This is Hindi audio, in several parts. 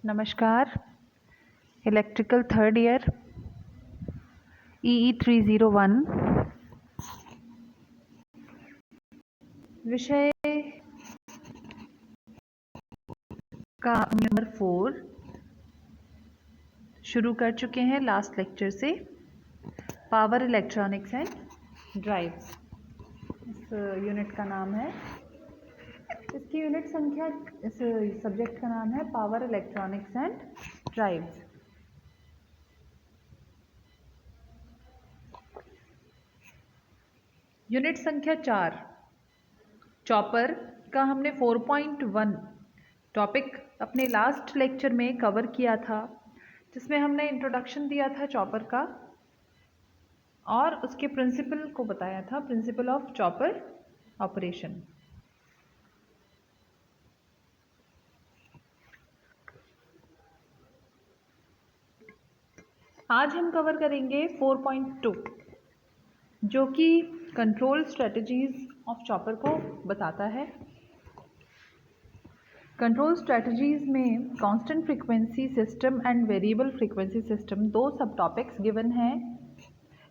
नमस्कार। इलेक्ट्रिकल थर्ड ईयर EE 301 विषय का नंबर 4 शुरू कर चुके हैं लास्ट लेक्चर से। पावर इलेक्ट्रॉनिक्स एंड ड्राइव्स इस यूनिट का नाम है। इसकी यूनिट संख्या, इस सब्जेक्ट का नाम है power electronics and drives. Unit संख्या 4 चॉपर का हमने 4.1 टॉपिक अपने लास्ट लेक्चर में कवर किया था, जिसमें हमने इंट्रोडक्शन दिया था चॉपर का और उसके प्रिंसिपल को बताया था, प्रिंसिपल ऑफ चॉपर ऑपरेशन। आज हम कवर करेंगे 4.2 जो कि कंट्रोल स्ट्रेटजीज ऑफ चॉपर को बताता है। कंट्रोल स्ट्रेटजीज में constant frequency system and variable frequency system दो सब टॉपिक्स गिवन हैं।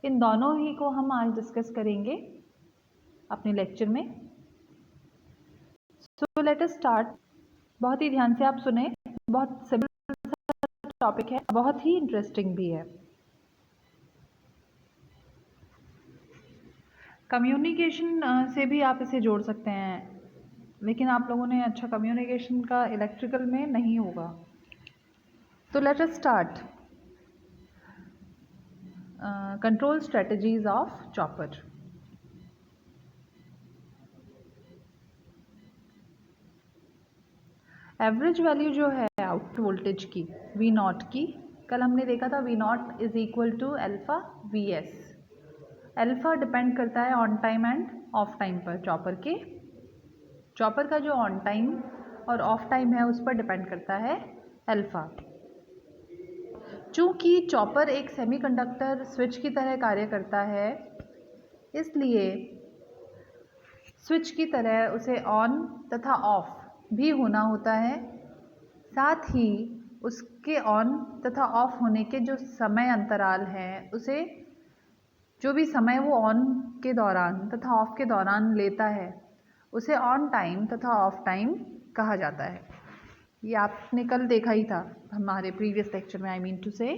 इन दोनों ही को हम आज डिस्कस करेंगे अपने लेक्चर में। So let us start. बहुत ही ध्यान से आप सुने, बहुत सिंपल टॉपिक है, बहुत ही इंटरेस्टिंग भी है। कम्युनिकेशन से भी आप इसे जोड़ सकते हैं, लेकिन आप लोगों ने अच्छा कम्युनिकेशन का इलेक्ट्रिकल में नहीं होगा। तो let us start. Control strategies of chopper. Average value जो है आउटपुट वोल्टेज की V0 की, कल हमने देखा था V0 is equal to alpha VS। Alpha depend करता है on time and off time पर। चॉपर का जो ऑन टाइम और ऑफ टाइम है उस पर डिपेंड करता है अल्फा। चूँकि चॉपर एक सेमीकंडक्टर स्विच की तरह कार्य करता है, इसलिए स्विच की तरह उसे ऑन तथा ऑफ भी होना होता है। साथ ही उसके ऑन तथा ऑफ होने के जो समय अंतराल हैं, उसे जो भी समय वो ऑन के दौरान तथा ऑफ के दौरान लेता है, उसे ऑन टाइम तथा ऑफ टाइम कहा जाता है। ये आपने कल देखा ही था हमारे प्रीवियस लेक्चर में, आई मीन टू से।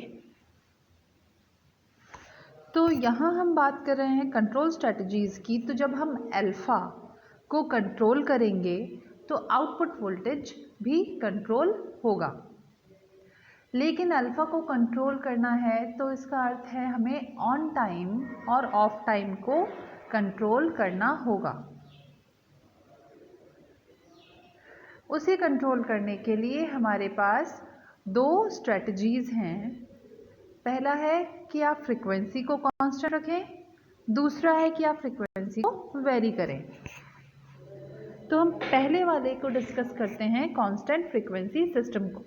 तो यहाँ हम बात कर रहे हैं कंट्रोल स्ट्रेटजीज़ की। तो जब हम अल्फ़ा को कंट्रोल करेंगे तो आउटपुट वोल्टेज भी कंट्रोल होगा। लेकिन अल्फ़ा को कंट्रोल करना है तो इसका अर्थ है हमें ऑन टाइम और ऑफ टाइम को कंट्रोल करना होगा। उसे कंट्रोल करने के लिए हमारे पास दो स्ट्रेटजीज़ हैं। पहला है कि आप फ्रीक्वेंसी को कांस्टेंट रखें, दूसरा है कि आप फ्रीक्वेंसी को वेरी करें। तो हम पहले वाले को डिस्कस करते हैं, कांस्टेंट फ्रीक्वेंसी सिस्टम को।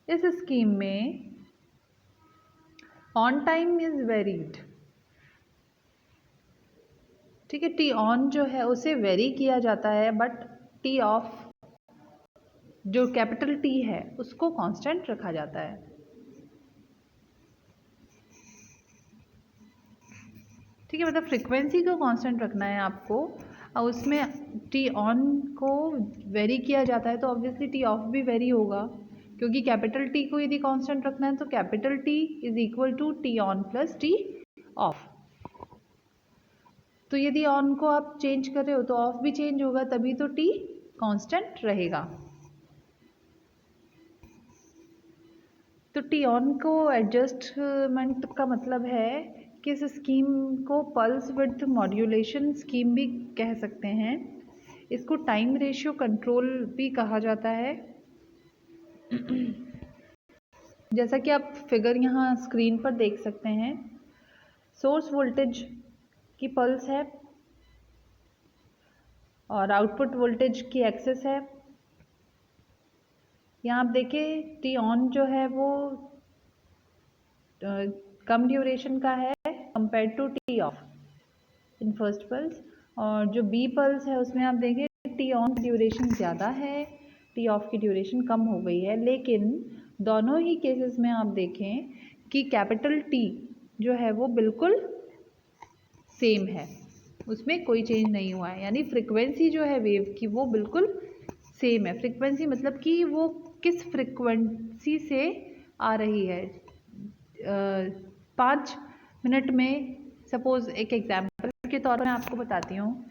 इस स्कीम में ऑन टाइम इज वेरीड, ठीक है। टी ऑन जो है उसे वेरी किया जाता है, बट टी ऑफ जो कैपिटल टी है उसको कांस्टेंट रखा जाता है। ठीक है, मतलब फ्रीक्वेंसी को कांस्टेंट रखना है आपको और उसमें टी ऑन को वेरी किया जाता है, तो ऑब्वियसली टी ऑफ भी वेरी होगा, क्योंकि कैपिटल टी को यदि कांस्टेंट रखना है तो capital T is equal to T on plus T off. तो यदि ऑन को आप चेंज कर रहे हो तो ऑफ भी चेंज होगा, तभी तो टी कांस्टेंट रहेगा। तो टी ऑन को एडजस्टमेंट का मतलब है कि इस स्कीम को पल्स विड्थ मॉड्यूलेशन स्कीम भी कह सकते हैं। इसको टाइम रेशियो कंट्रोल भी कहा जाता है। जैसा कि आप फिगर यहाँ स्क्रीन पर देख सकते हैं, सोर्स वोल्टेज की पल्स है और आउटपुट वोल्टेज की एक्सेस है। यहाँ आप देखें टी ऑन जो है वो कम ड्यूरेशन का है compare to T off in first pulse, और जो बी पल्स है उसमें आप देखें टी ऑन की ड्यूरेशन ज़्यादा है, टी ऑफ की ड्यूरेशन कम हो गई है, लेकिन दोनों ही केसेस में आप देखें कि कैपिटल टी जो है वो बिल्कुल सेम है, उसमें कोई चेंज नहीं हुआ है, यानी फ्रिक्वेंसी जो है वेव की वो बिल्कुल सेम है। फ्रिक्वेंसी मतलब कि वो किस फ्रिक्वेंसी से आ रही है। 5 मिनट में सपोज़ एक एग्जाम्पल के तौर पर मैं आपको बताती हूँ,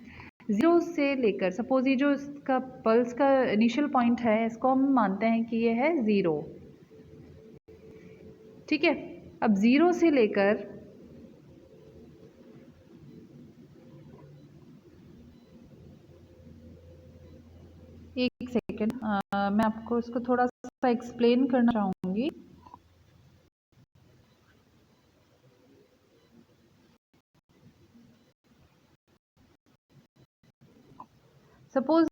0 से लेकर सपोज़ ये जो इसका पल्स का इनिशियल पॉइंट है इसको हम मानते हैं कि ये है 0, ठीक है। अब 0 से लेकर एक सेकेंड, मैं आपको इसको थोड़ा सा एक्सप्लेन करना चाहूँगी। सपोज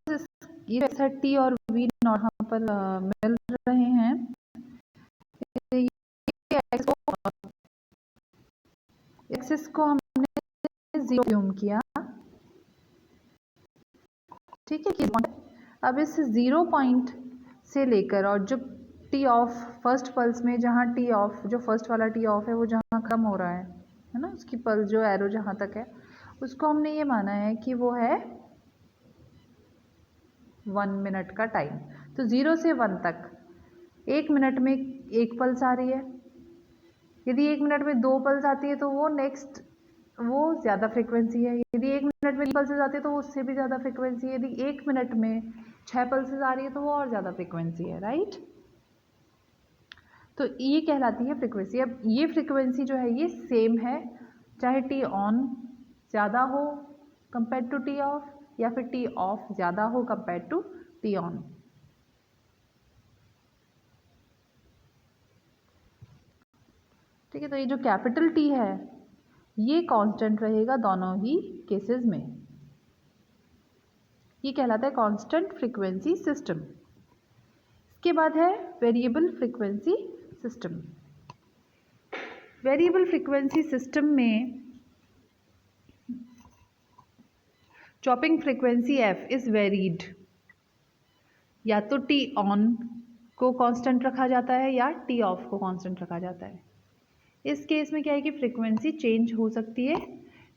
ये 30 और वी नॉट यहाँ पर मिल रहे हैं, एक्सिस को हमने 0 ज्यूम किया, ठीक है कि अब इस 0 पॉइंट से लेकर और जो टी ऑफ फर्स्ट पल्स में जहाँ टी ऑफ जो फर्स्ट वाला टी ऑफ है वो जहाँ कम हो रहा है ना, उसकी पल्स जो एरो जहाँ तक है उसको हमने ये माना है कि वो है 1 मिनट का टाइम। तो 0 से 1 तक 1 मिनट में एक पल्स आ रही है, यदि 1 मिनट में 2 पल्स आती है तो वो नेक्स्ट वो ज़्यादा फ्रिक्वेंसी है, यदि 1 मिनट में 3 पल्सेस आती है तो वो उससे भी ज़्यादा फ्रिक्वेंसी है, यदि 1 मिनट में 6 पल्सेस आ रही है तो वो और ज़्यादा फ्रिक्वेंसी है, राइट। तो ये कहलाती है फ्रिक्वेंसी। अब ये फ्रिक्वेंसी जो है ये सेम है चाहे टी ऑन ज़्यादा हो कंपेयर टू टी ऑफ या फिर टी ऑफ ज़्यादा हो कंपेयर टू टी ऑन। ठीक है, तो ये जो कैपिटल टी है ये कांस्टेंट रहेगा दोनों ही केसेस में, ये कहलाता है कांस्टेंट फ्रीक्वेंसी सिस्टम। इसके बाद है variable frequency system. Variable frequency system में chopping frequency F is varied, या तो टी ऑन को कांस्टेंट रखा जाता है या टी ऑफ को कांस्टेंट रखा जाता है। इस केस में क्या है कि फ्रीक्वेंसी चेंज हो सकती है,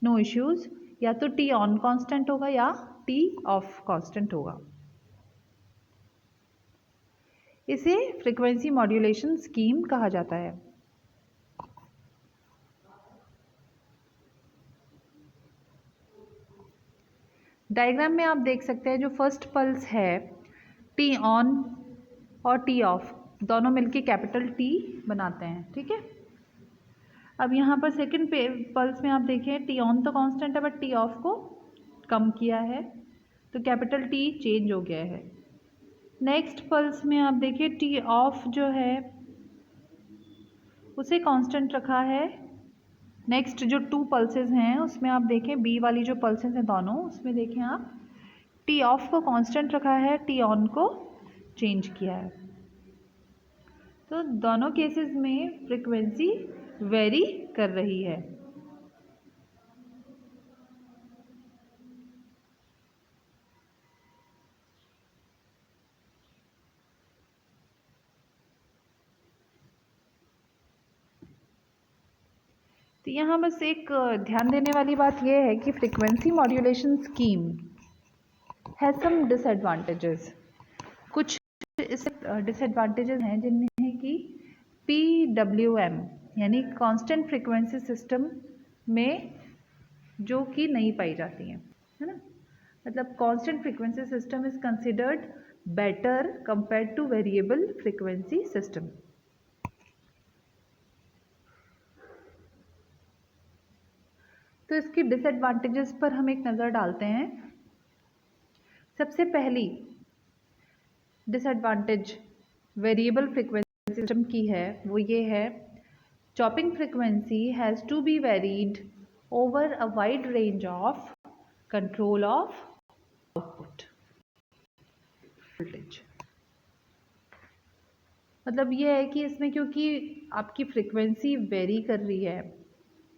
नो इश्यूज़, या तो टी ऑन कांस्टेंट होगा या टी ऑफ कांस्टेंट होगा। इसे फ्रीक्वेंसी मॉड्यूलेशन स्कीम कहा जाता है। डायग्राम में आप देख सकते हैं जो फर्स्ट पल्स है टी ऑन और टी ऑफ दोनों मिलके कैपिटल टी बनाते हैं, ठीक है। अब यहाँ पर सेकंड पल्स में आप देखें टी ऑन तो कांस्टेंट है बट टी ऑफ को कम किया है तो कैपिटल टी चेंज हो गया है। नेक्स्ट पल्स में आप देखिए टी ऑफ जो है उसे कांस्टेंट रखा है। नेक्स्ट जो 2 पल्सेस हैं उसमें आप देखें बी वाली जो पल्सेस हैं दोनों उसमें देखें आप टी ऑफ को कांस्टेंट रखा है, टी ऑन को चेंज किया है। तो दोनों केसेस में फ्रीक्वेंसी वेरी कर रही है। तो यहाँ बस एक ध्यान देने वाली बात यह है कि frequency modulation scheme has some disadvantages. कुछ डिसएडवांटेजेस हैं जिनमें है कि PWM यानी कांस्टेंट फ्रीक्वेंसी सिस्टम में जो कि नहीं पाई जाती हैं, है ना। मतलब constant frequency system is considered better compare two variable frequency system. तो इसकी डिसएडवांटेजेस पर हम एक नज़र डालते हैं। सबसे पहली डिसएडवांटेज वेरिएबल फ्रीक्वेंसी सिस्टम की है वो ये है chopping frequency has to be varied over a wide range of control of output voltage. मतलब ये है कि इसमें क्योंकि आपकी फ्रीक्वेंसी वेरी कर रही है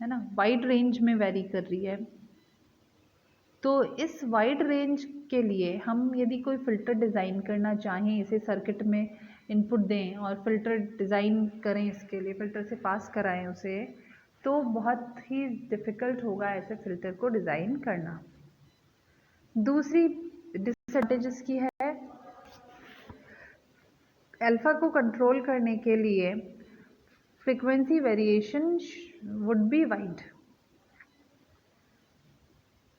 ना, वाइड रेंज में वेरी कर रही है, तो इस वाइड रेंज के लिए हम यदि कोई फ़िल्टर डिज़ाइन करना चाहें, इसे सर्किट में इनपुट दें और फ़िल्टर डिज़ाइन करें, इसके लिए फ़िल्टर से पास कराएं उसे, तो बहुत ही डिफ़िकल्ट होगा ऐसे फ़िल्टर को डिज़ाइन करना। दूसरी डिसएडवांटेज की है, अल्फ़ा को कंट्रोल करने के लिए frequency variation would be wide.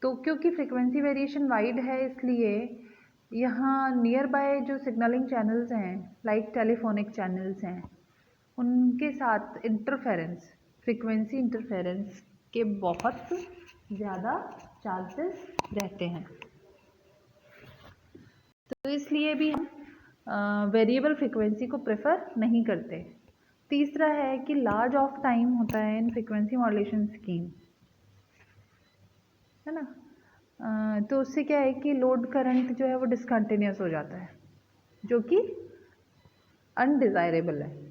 तो क्योंकि फ्रीक्वेंसी वेरिएशन वाइड है, इसलिए यहाँ नियर बाय जो सिग्नलिंग चैनल्स हैं, लाइक टेलीफोनिक चैनल्स हैं, उनके साथ इंटरफेरेंस, फ्रीक्वेंसी इंटरफेरेंस के बहुत ज़्यादा चांसेस रहते हैं। तो इसलिए भी हम वेरिएबल फ्रीक्वेंसी को प्रेफर नहीं करते। तीसरा है कि लार्ज ऑफ टाइम होता है इन फ्रीक्वेंसी मॉड्यूलेशन स्कीम, है ना। तो उससे क्या है कि लोड करंट जो है वो डिसकंटिन्यूस हो जाता है, जो कि अनडिज़ायरेबल है।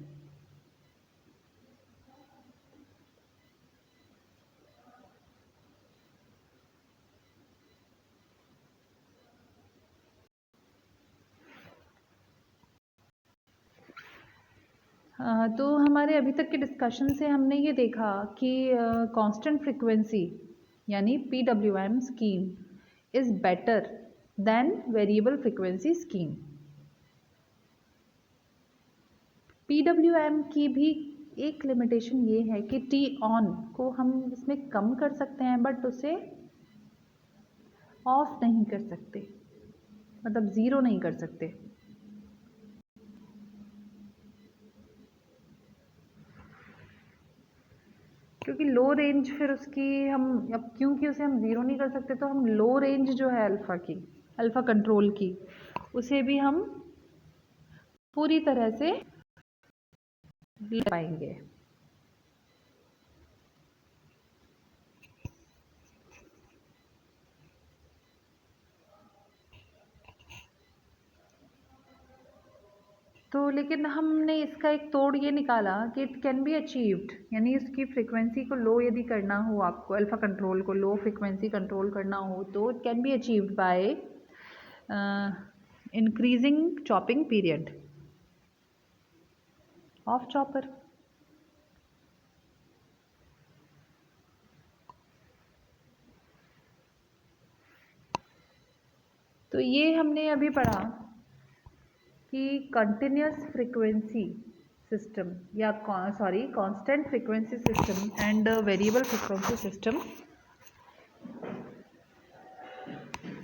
तो हमारे अभी तक के डिस्कशन से हमने ये देखा कि कांस्टेंट फ्रीक्वेंसी यानी PWM scheme is better than variable frequency scheme. PWM की भी एक लिमिटेशन ये है कि टी ऑन को हम इसमें कम कर सकते हैं, बट उसे ऑफ नहीं कर सकते, मतलब ज़ीरो नहीं कर सकते। क्योंकि लो रेंज फिर उसकी हम अब क्योंकि उसे हम ज़ीरो नहीं कर सकते, तो हम लो रेंज जो है अल्फ़ा की, अल्फ़ा कंट्रोल की, उसे भी हम पूरी तरह से ले पाएंगे। तो लेकिन हमने इसका एक तोड़ ये निकाला कि इट कैन बी अचीव्ड, यानी इसकी फ्रीक्वेंसी को लो यदि करना हो, आपको अल्फ़ा कंट्रोल को लो फ्रीक्वेंसी कंट्रोल करना हो, तो it can be achieved by increasing chopping period of chopper. तो ये हमने अभी पढ़ा कि कंटिन्यूस फ्रीक्वेंसी सिस्टम या constant frequency system and variable frequency system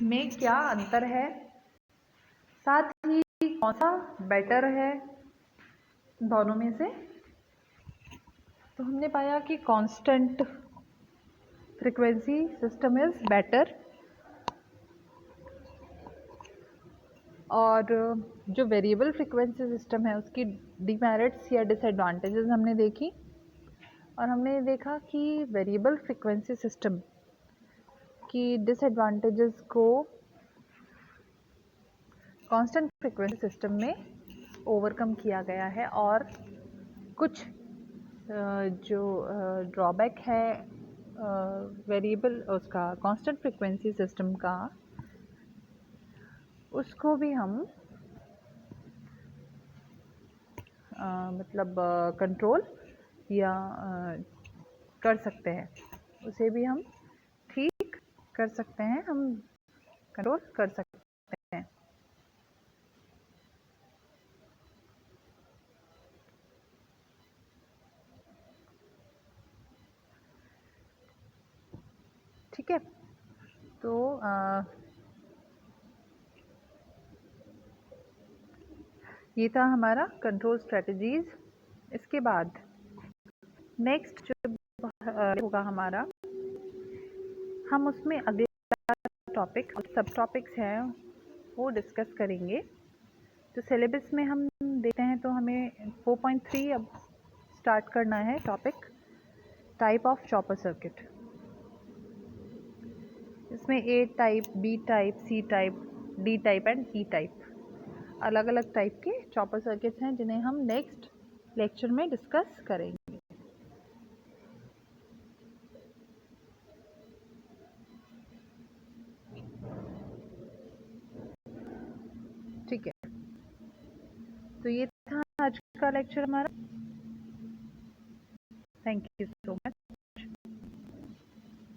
में क्या अंतर है, साथ ही कौन सा बेटर है दोनों में से। तो हमने पाया कि constant frequency system is better, और जो वेरिएबल फ्रीक्वेंसी सिस्टम है उसकी डिमेरिट्स या डिसएडवांटेजेस हमने देखी, और हमने देखा कि वेरिएबल फ्रीक्वेंसी सिस्टम की डिसएडवांटेजेस को कांस्टेंट फ्रीक्वेंसी सिस्टम में ओवरकम किया गया है, और कुछ जो ड्रॉबैक है वेरिएबल उसका कांस्टेंट फ्रीक्वेंसी सिस्टम का, उसको भी हम मतलब कंट्रोल या कर सकते हैं, उसे भी हम ठीक कर सकते हैं, हम कंट्रोल कर सकते हैं। ठीक है, तो ये था हमारा कंट्रोल स्ट्रेटजीज। इसके बाद नेक्स्ट जो होगा हमारा, हम उसमें अगला टॉपिक सब टॉपिक्स हैं वो डिस्कस करेंगे। तो सिलेबस में हम देखते हैं तो हमें 4.3 अब स्टार्ट करना है topic, type of chopper circuit. इसमें A type, B type, C type, D type and E type, अलग अलग टाइप के चॉपर सर्किट्स हैं जिन्हें हम नेक्स्ट लेक्चर में डिस्कस करेंगे। तो ये था आज का लेक्चर हमारा। Thank you so much.